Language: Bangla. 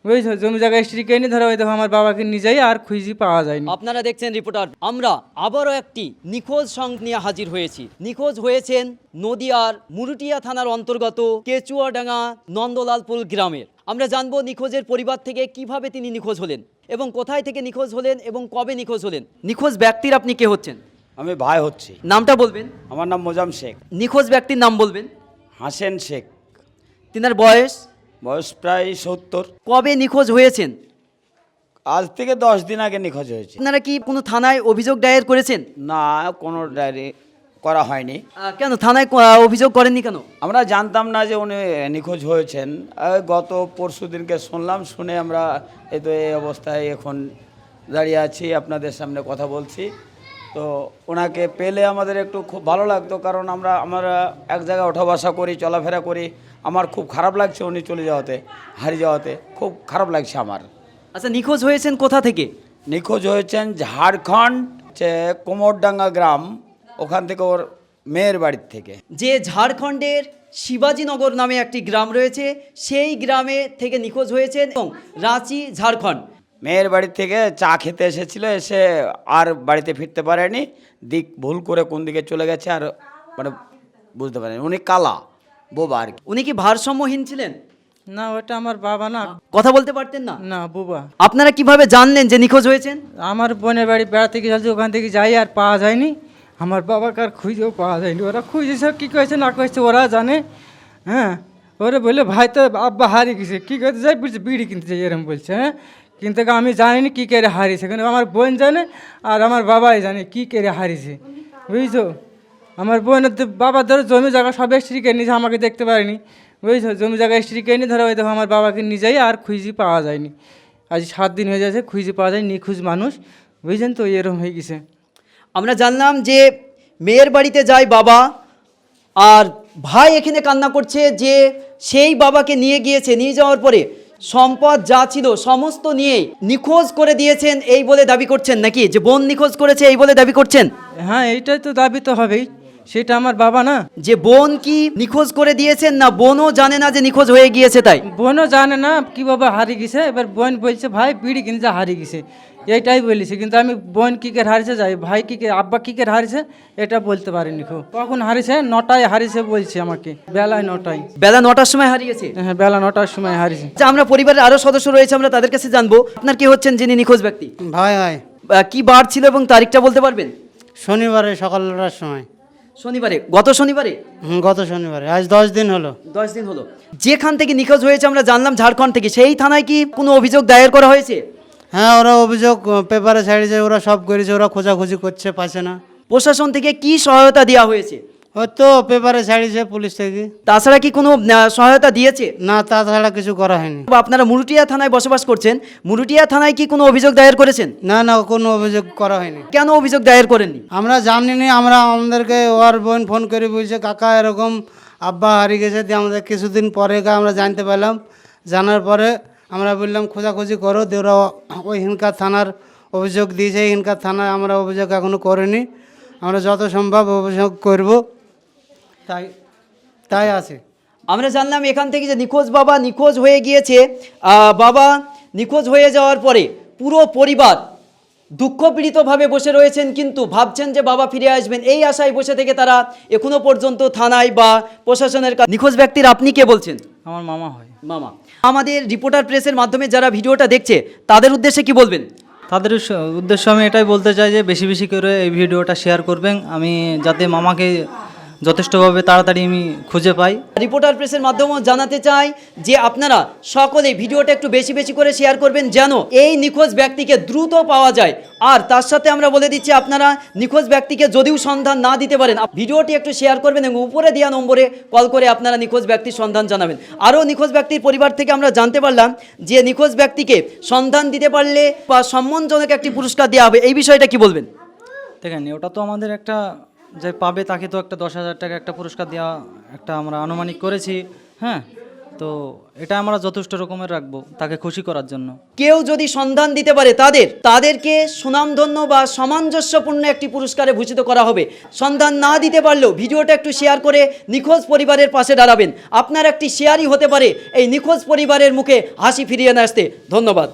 বুঝছো, জমি জায়গা স্ত্রী কেনে ধরো ওই দেখো আমার বাবাকে নিজেই আর খুঁজে পাওয়া যায়নি। আপনারা দেখছেন রিপোর্টার। আমরা আবারও একটি নিখোঁজ সংঘ নিয়ে হাজির হয়েছি। নিখোঁজ হয়েছেন নদিয়ার মুরুটিয়া থানার অন্তর্গত কেচুয়াডাঙ্গা নন্দলালপুর গ্রামের। আমরা জানবো নিখোঁজের পরিবার থেকে কিভাবে তিনি নিখোঁজ হলেন এবং কোথায় থেকে নিখোঁজ হলেন এবং কবে নিখোঁজ হলেন। নিখোঁজ ব্যক্তির আপনি কে হচ্ছেন? আমি ভাই হচ্ছি। নামটা বলবেন। আমার নাম মোজাম শেখ। নিখোঁজ ব্যক্তির নাম বলবেন। হাসেন শেখ। তিনার বয়স? বয়স প্রায় 70। কবে নিখোঁজ হয়েছেন? আজ থেকে 10 দিন আগে নিখোঁজ হয়েছে। আপনারা কি কোনো থানায় অভিযোগ দায়ের করেছেন? না, কোনো ডায়েরি করা হয়নি। কেন থানায় অভিযোগ করেননি কেন? আমরা জানতাম না যে উনি নিখোঁজ হয়েছেন। গত পরশু দিনকে শুনলাম, শুনে আমরা এই তো এই অবস্থায় এখন দাঁড়িয়ে আছি, আপনাদের সামনে কথা বলছি। তো ওনাকে পেলে আমাদের একটু খুব ভালো লাগতো, কারণ আমরা এক জায়গায় ওঠা বসা করি, চলাফেরা করি। আমার খুব খারাপ লাগছে উনি চলে যাওয়াতে, হারিয়ে যাওয়াতে খুব খারাপ লাগছে আমার। আচ্ছা, নিখোঁজ হয়েছেন কোথা থেকে? নিখোঁজ হয়েছেন ঝাড়খণ্ড, কোমরডাঙ্গা গ্রাম, ওখান থেকে ওর মেয়ের বাড়ির থেকে। যে ঝাড়খণ্ডের শিবাজীনগর নামে একটি গ্রাম রয়েছে, সেই গ্রামে থেকে নিখোঁজ হয়েছেন এবং রাঁচি, ঝাড়খণ্ড। মেয়ের বাড়ি থেকে চা খেতে এসেছিল, এসে আর বাড়িতে ফিরতে পারেনি, দিক ভুল করে কোন দিকে চলে গেছে আর মানে বুঝতে পারেনি। উনি কালা বোবা আর কি। উনি কি ভারসাম্যহীন ছিলেন? না, ওটা আমার বাবা না। কথা বলতে পারতেন না? না, বুবা। আপনারা কিভাবে জানলেন যে নিখোঁজ হয়েছেন? আমার বোনের বাড়ি বেড়াতে গেছে, ওখান থেকে যাই আর পাওয়া যায়নি। আমার বাবাকে আর খুঁজেও পাওয়া যায়নি। ওরা খুঁজেছে, কী করেছে না করেছে ওরা জানে। হ্যাঁ, ওরা বললে ভাই তো আব্বা হারিয়ে গেছে, কী করতে যাই বলছে বিড়ি কিনতে যাই, এরকম বলছে। হ্যাঁ, কিন্তু আমি জানিনি কী করে হারিয়েছে, কিন্তু আমার বোন জানে আর আমার বাবাই জানে কী করে হারিয়েছে, বুঝছো। আমার বোনের বাবা ধরো জমি জায়গা সব স্ত্রী কিনে নিয়েছে, আমাকে দেখতে পারেনি, বুঝছো। জমি জায়গা স্ত্রী কিনে ধরো ওই দেখো আমার বাবাকে নিজেই আর খুঁজে পাওয়া যায়নি। আজ 7 দিন হয়ে যাচ্ছে, খুঁজে পাওয়া যায়, নিখোঁজ মানুষ, বুঝছেন তো, এরকম হয়ে গেছে। আমরা জানলাম যে মেয়ের বাড়িতে যায় বাবা, আর ভাই এখানে কান্না করছে যে সেই বাবাকে নিয়ে গিয়েছে, নিয়ে যাওয়ার পরে সম্পদ যা ছিল সমস্ত নিয়ে নিখোঁজ করে দিয়েছেন এই বলে দাবি করছেন, নাকি যে বোন নিখোঁজ করেছে এই বলে দাবি করছেন? হ্যাঁ, এইটাই তো দাবি তো হবেই, সেটা আমার বাবা না। যে বোন কি নিখোঁজ করে দিয়েছেন, না বোনও জানে না যে নিখোঁজ হয়ে গিয়েছে? তাই বোনও জানে না কীভাবে হারিয়ে গেছে। এবার বোন বলছে ভাই বিড়ি কিনতে হারিয়ে গেছে, এইটাই বলেছে। কিন্তু আমি বোন কী কে হারিয়েছে যাই, ভাই কী কে, আব্বা কী কে হারিয়েছে এটা বলতে পারিনি। খুব কখন হারিয়েছে? 9টায় হারিয়েছে বলছে আমাকে, বেলায় 9টায়। বেলা 9টার সময় হারিয়েছে? হ্যাঁ, বেলা 9টার সময় হারিয়েছে। আচ্ছা, আমরা পরিবারের আরো সদস্য রয়েছে, আমরা তাদের কাছে জানবো। আপনার কি হচ্ছেন যিনি নিখোঁজ ব্যক্তি? ভাই ভাই কি বার ছিল এবং তারিখটা বলতে পারবেন? শনিবারে সকালটার সময়। শনিবারে? গত শনিবারে? গত শনিবারে, আজ 10 দিন হলো। 10 দিন হলো। যেখান থেকে নিখোঁজ হয়েছে আমরা জানলাম ঝাড়খণ্ড থেকে, সেই থানায় কি কোনো অভিযোগ দায়ের করা হয়েছে? হ্যাঁ, ওরা অভিযোগ পেপারে ছাড়িয়েছে, ওরা সব করেছে, ওরা খোঁজাখুঁজি করছে, পাচ্ছে না। প্রশাসন থেকে কি সহায়তা দেওয়া হয়েছে? ওই তো পেপারে ছাড়িয়েছে পুলিশ থেকে। তাছাড়া কি কোনো সহায়তা দিয়েছে? না, তাছাড়া কিছু করা হয়নি। আপনারা মুরুটিয়া থানায় বসবাস করছেন, মুরুটিয়া থানায় কি কোনো অভিযোগ দায়ের করেছেন? না না, কোনো অভিযোগ করা হয়নি। কেন অভিযোগ দায়ের করেননি? আমরা জানিনি। আমাদেরকে ওর বোন ফোন করে বলছে কাকা এরকম আব্বা হারিয়ে গেছে, দিয়ে আমাদের কিছুদিন পরে আমরা জানতে পারলাম। জানার পরে আমরা বললাম খোঁজাখুঁজি করো, দিয়ে ওরা ওই হিনকার থানার অভিযোগ দিয়েছে। হিনকার থানায় আমরা অভিযোগ এখনও করিনি, আমরা যত সম্ভব অভিযোগ করব, তাই আছে। আমরা জানলাম এখান থেকে যে নিখোঁজ বাবা নিখোঁজ হয়ে গিয়েছে। বাবা নিখোঁজ হয়ে যাওয়ার পরে পুরো পরিবার দুঃখপীড়িতভাবে বসে রয়েছেন, কিন্তু ভাবছেন যে বাবা ফিরে আসবেন, এই আশায় বসে থেকে তারা এখনো পর্যন্ত থানায় বা প্রশাসনের কাছে। নিখোঁজ ব্যক্তির আপনি কে বলছেন? আমার মামা হয়। মামা। আমাদের রিপোর্টার প্রেসের মাধ্যমে যারা ভিডিওটা দেখছে তাদের উদ্দেশ্যে কি বলবেন? তাদের উদ্দেশ্য আমি এটাই বলতে চাই যে বেশি বেশি করে এই ভিডিওটা শেয়ার করবেন, আমি যাতে মামাকে যথেষ্টভাবে তাড়াতাড়ি আমি খুঁজে পাই। রিপোর্টার প্রেসের মাধ্যমেও জানাতে চাই যে আপনারা সকলে ভিডিওটা একটু বেশি বেশি করে শেয়ার করবেন, যেন এই নিখোঁজ ব্যক্তিকে দ্রুত পাওয়া যায়। আর তার সাথে আমরা বলে দিচ্ছি, আপনারা নিখোঁজ ব্যক্তিকে যদিও সন্ধান না দিতে পারেন, ভিডিওটি একটু শেয়ার করবেন এবং উপরে দেওয়া নম্বরে কল করে আপনারা নিখোঁজ ব্যক্তির সন্ধান জানাবেন। আরও নিখোঁজ ব্যক্তির পরিবার থেকে আমরা জানতে পারলাম যে নিখোঁজ ব্যক্তিকে সন্ধান দিতে পারলে বা সম্মানজনক একটি পুরস্কার দেওয়া হবে, এই বিষয়টা কি বলবেন? দেখেন, ওটা তো আমাদের একটা যে পাবে তাকে তো একটা 10,000 টাকা একটা পুরস্কার দেওয়া একটা আমরা আনুমানিক করেছি। হ্যাঁ, তো এটা আমরা যথেষ্ট রকমের রাখবো তাকে খুশি করার জন্য। কেউ যদি সন্ধান দিতে পারে তাদেরকে সুনামধন্য বা সামঞ্জস্যপূর্ণ একটি পুরস্কারে ভূষিত করা হবে। সন্ধান না দিতে পারলেও ভিডিওটা একটু শেয়ার করে নিখোঁজ পরিবারের পাশে দাঁড়াবেন। আপনার একটি শেয়ারই হতে পারে এই নিখোঁজ পরিবারের মুখে হাসি ফিরিয়ে নিয়ে আসতে। ধন্যবাদ।